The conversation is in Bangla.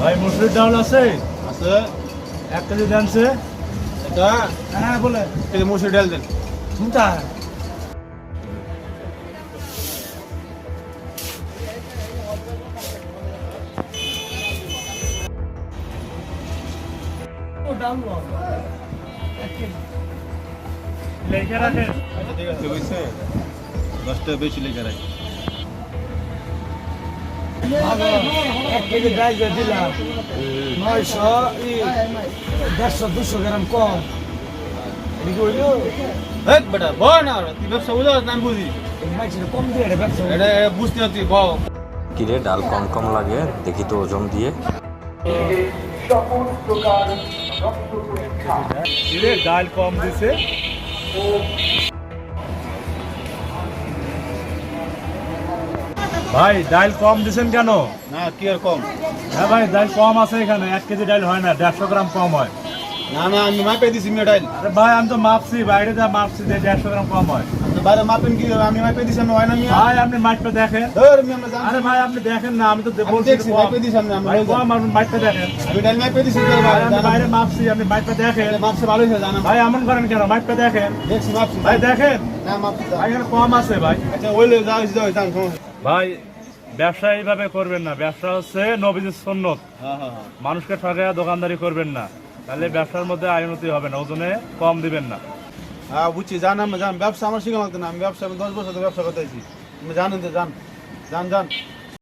ভাই মসুর ডাল আছে? আছে 1 কেজি দেন সে। এটা হ্যাঁ বলে এই মসুর ডাল দেন। চিন্তা লেখা রাখেন। আচ্ছা ঠিক আছে বুঝছে 10 টাকা বেশি লেগে রাখ। 1 কেজি ডাল দিয়ে দিলাম 900 150 200 গ্রাম কম। এদিকে হইলো হেট বেটা বল না তুই ব্যবসা বুঝাস না আমি বুঝি। মাইছে কম দিয়ে এটা ব্যবসা এটা বুঝতে না তুই বল। কিরে ডাল কম কম লাগে, দেখি তো ওজন দিয়ে। দিলে ডাল কম দিছে। ভাই ডাল কম দিছেন কেন? না কি আর কম? হ্যাঁ ভাই ডাল কম আছে এখানে। 1 কেজি ডাল হয় না, 150 গ্রাম কম হয়। না না আমি মাপে দিছি মেয়ে ডাল। আরে ভাই আমি তো মাপছি, বাইরে যা মাপছি যে 150 গ্রাম কম হয়। তো বাইরে মাপেন কি আমি মাপে দিছি আমি হয় না মিয়া। ভাই আপনি মাপটা দেখেন। ধর আমি আমরা জানি। আরে ভাই আপনি দেখেন না, আমি তো আমি বলছি দেখছি মাপে দিছি আমি ভাই কম, আপনি মাপটা দেখেন। আমি ডাল মাপে দিছি তো ভাই আমি জানা। বাইরে মাপছি, আপনি মাপটা দেখেন। মাপছে ভালোই হয়ে জানা। ভাই এমন করেন কেন? মাপটা দেখেন। দেখছি মাপছি ভাই দেখেন না মাপছি। ভাই এখানে কম আছে ভাই। আচ্ছা ওইলে যাও যাও জান সমস্যা। ভাই ব্যবসা এইভাবে করবেন না। ব্যবসা হচ্ছে নবীদের সুন্নত। হ্যাঁ হ্যাঁ হ্যাঁ। মানুষকে ঠকায়া দোকানদারি করবেন না, তাহলে ব্যবসার মধ্যে আয়নতি হবে না, ওজনে কম দিবেন না। হ্যাঁ বুঝছি জান আমি জান ব্যবসা আমার শিখা লাগতো না। আমি ব্যবসা 10 বছর ধরে ব্যবসা করতেছি। তুমি জানেন তো জান জান জান।